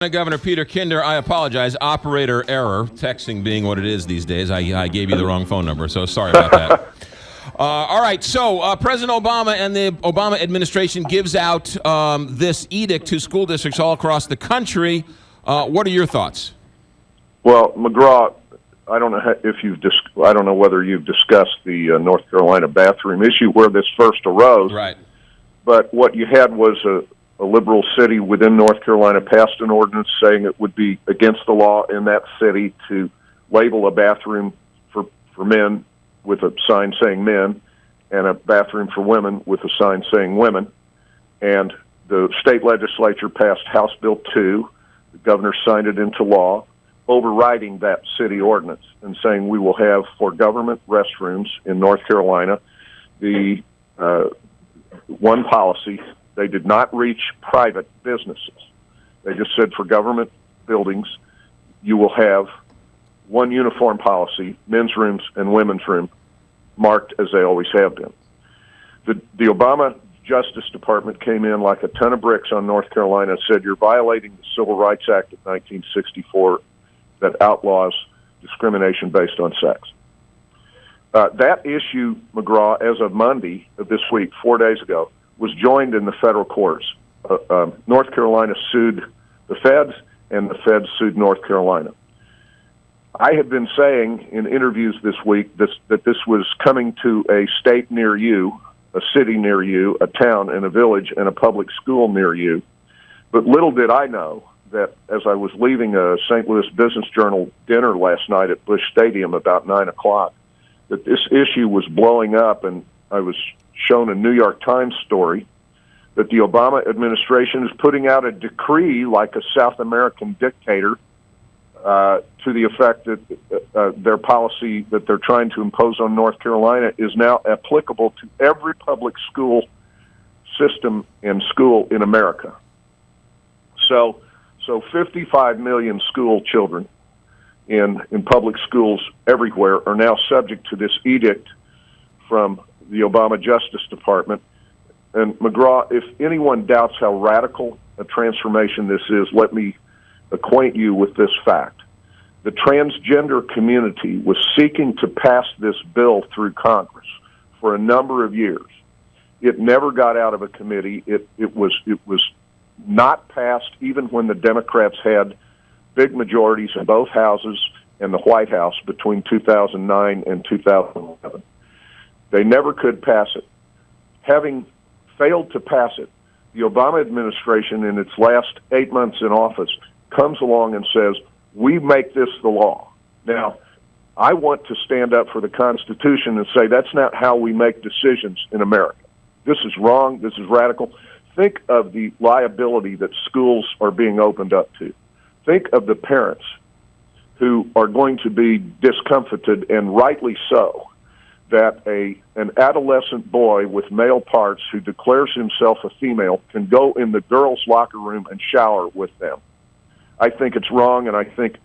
Governor Peter Kinder, I apologize. Operator error, texting being what it is these days. I gave you the wrong phone number, so sorry about that. All right, so President Obama and the Obama administration gives out this edict to school districts all across the country. What are your thoughts? Well, McGraw, I don't know I don't know whether you've discussed the North Carolina bathroom issue where this first arose. Right. But what you had was a liberal city within North Carolina passed an ordinance saying it would be against the law in that city to label a bathroom for men with a sign saying men and a bathroom for women with a sign saying women. And the state legislature passed House Bill 2. The governor signed it into law, overriding that city ordinance and saying we will have for government restrooms in North Carolina the one policy. They did not reach private businesses. They just said for government buildings, you will have one uniform policy, men's rooms and women's room, marked as they always have been. The Obama Justice Department came in like a ton of bricks on North Carolina and said, you're violating the Civil Rights Act of 1964 that outlaws discrimination based on sex. That issue, McGraw, as of Monday of this week, 4 days ago, was joined in the federal courts. North Carolina sued the feds, and the feds sued North Carolina. I have been saying in interviews this week that this was coming to a state near you, a city near you, a town and a village and a public school near you. But little did I know that as I was leaving a St. Louis Business Journal dinner last night at Busch Stadium about 9 o'clock, that this issue was blowing up, and I was shown a New York Times story that the Obama administration is putting out a decree like a South American dictator to the effect that their policy that they're trying to impose on North Carolina is now applicable to every public school system and school in America. So 55 million school children in public schools everywhere are now subject to this edict from the Obama Justice Department. And McGraw, if anyone doubts how radical a transformation this is, let me acquaint you with this fact. The transgender community was seeking to pass this bill through Congress for a number of years. It never got out of a committee. It was not passed even when the Democrats had big majorities in both houses and the White House between 2009 and 2011. They never could pass it. Having failed to pass it, the Obama administration in its last 8 months in office comes along and says, we make this the law. Now, I want to stand up for the Constitution and say that's not how we make decisions in America. This is wrong. This is radical. Think of the liability that schools are being opened up to. Think of the parents who are going to be discomfited, and rightly so, that an adolescent boy with male parts who declares himself a female can go in the girls' locker room and shower with them. I think it's wrong, and I think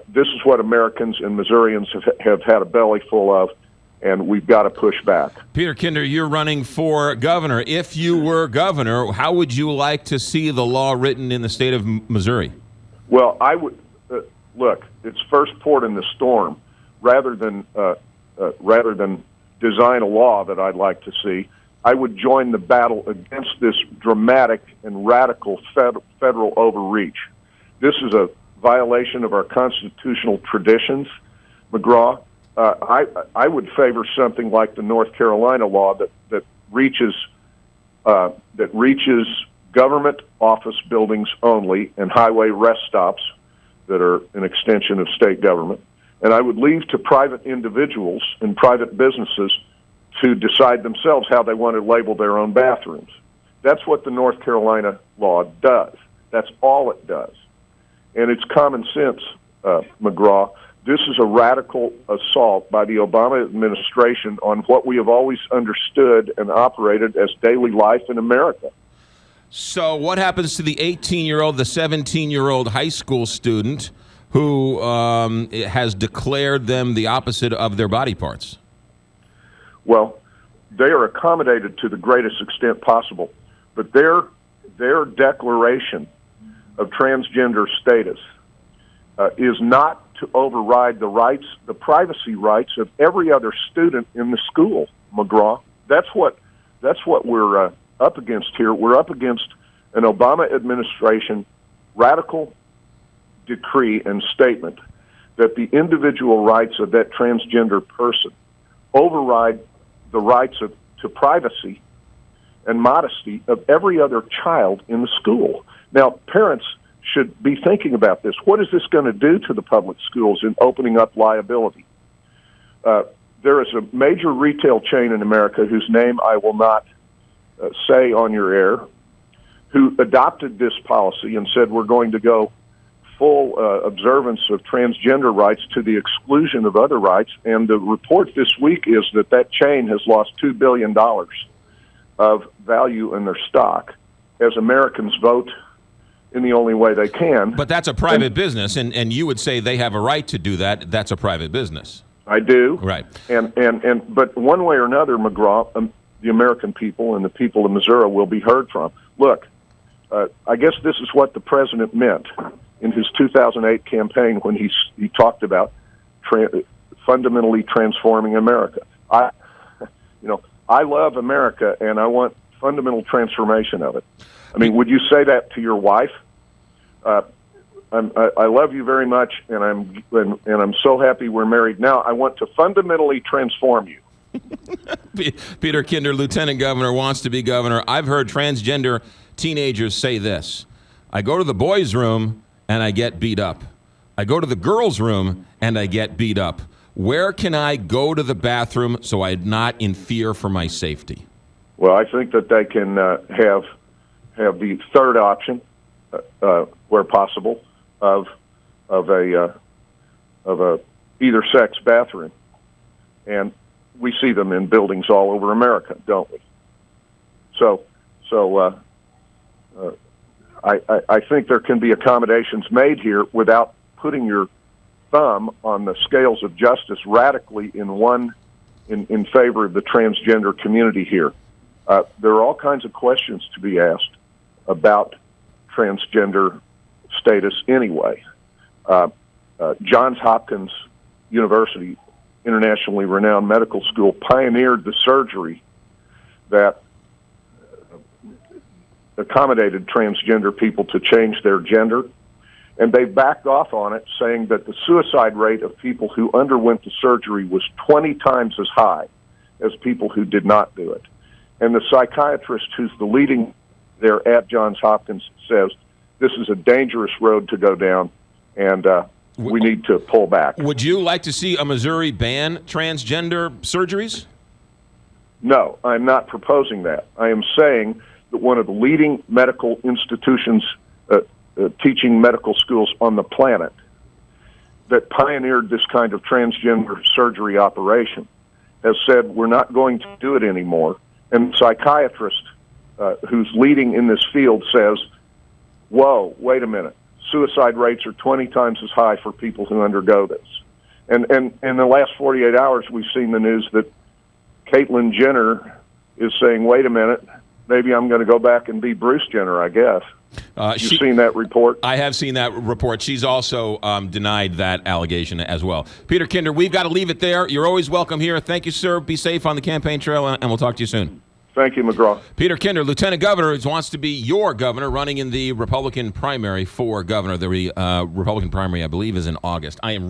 this is what Americans and Missourians have had a belly full of, and we've got to push back. Peter Kinder, you're running for governor. If you were governor, how would you like to see the law written in the state of Missouri? Well, I would look. It's first port in the storm. Rather than design a law that I'd like to see, I would join the battle against this dramatic and radical federal overreach. This is a violation of our constitutional traditions, McGraw. I would favor something like the North Carolina law that reaches government office buildings only and highway rest stops that are an extension of state government. And I would leave to private individuals and private businesses to decide themselves how they want to label their own bathrooms. That's what the North Carolina law does. That's all it does. And it's common sense, McGraw. This is a radical assault by the Obama administration on what we have always understood and operated as daily life in America. So what happens to the 18-year-old, the 17-year-old high school student who has declared them the opposite of their body parts? Well, they are accommodated to the greatest extent possible, but their declaration of transgender status is not to override the privacy rights of every other student in the school, McGraw. That's what we're up against here. We're up against an Obama administration radical decree and statement that the individual rights of that transgender person override the rights to privacy and modesty of every other child in the school. Now, parents should be thinking about this. What is this going to do to the public schools in opening up liability? There is a major retail chain in America whose name I will not say on your air, who adopted this policy and said we're going to go full observance of transgender rights to the exclusion of other rights. And the report this week is that chain has lost $2 billion of value in their stock as Americans vote in the only way they can. But that's a private business, and you would say they have a right to do that. That's a private business. I do. Right. But one way or another, McGraw, the American people and the people of Missouri will be heard from. Look, I guess this is what the president meant in his 2008 campaign when he talked about fundamentally transforming America. I love America, and I want fundamental transformation of it. I mean, would you say that to your wife? I love you very much, and I'm so happy we're married now. I want to fundamentally transform you. Peter Kinder, Lieutenant Governor, wants to be governor. I've heard transgender teenagers say this: I go to the boys' room and I get beat up. I go to the girls' room and I get beat up. Where can I go to the bathroom so I'm not in fear for my safety? Well, I think that they can have the third option, where possible, of a either sex bathroom, and we see them in buildings all over America, don't we? So I think there can be accommodations made here without putting your thumb on the scales of justice radically in favor of the transgender community here. There are all kinds of questions to be asked about transgender status anyway. Johns Hopkins University, internationally renowned medical school, pioneered the surgery that accommodated transgender people to change their gender, and they backed off on it, saying that the suicide rate of people who underwent the surgery was 20 times as high as people who did not do it. And the psychiatrist who's the leading there at Johns Hopkins says this is a dangerous road to go down, and we need to pull back. Would you like to see a Missouri ban transgender surgeries? No, I'm not proposing that. I am saying that one of the leading medical institutions teaching medical schools on the planet that pioneered this kind of transgender surgery operation has said we're not going to do it anymore. And the psychiatrist who's leading in this field says, whoa, wait a minute. Suicide rates are 20 times as high for people who undergo this. And in the last 48 hours, we've seen the news that Caitlyn Jenner is saying, wait a minute, maybe I'm going to go back and be Bruce Jenner, I guess. You've seen that report? I have seen that report. She's also denied that allegation as well. Peter Kinder, we've got to leave it there. You're always welcome here. Thank you, sir. Be safe on the campaign trail, and we'll talk to you soon. Thank you, McGraw. Peter Kinder, Lieutenant Governor, wants to be your governor, running in the Republican primary for governor. The Republican primary, I believe, is in August. I am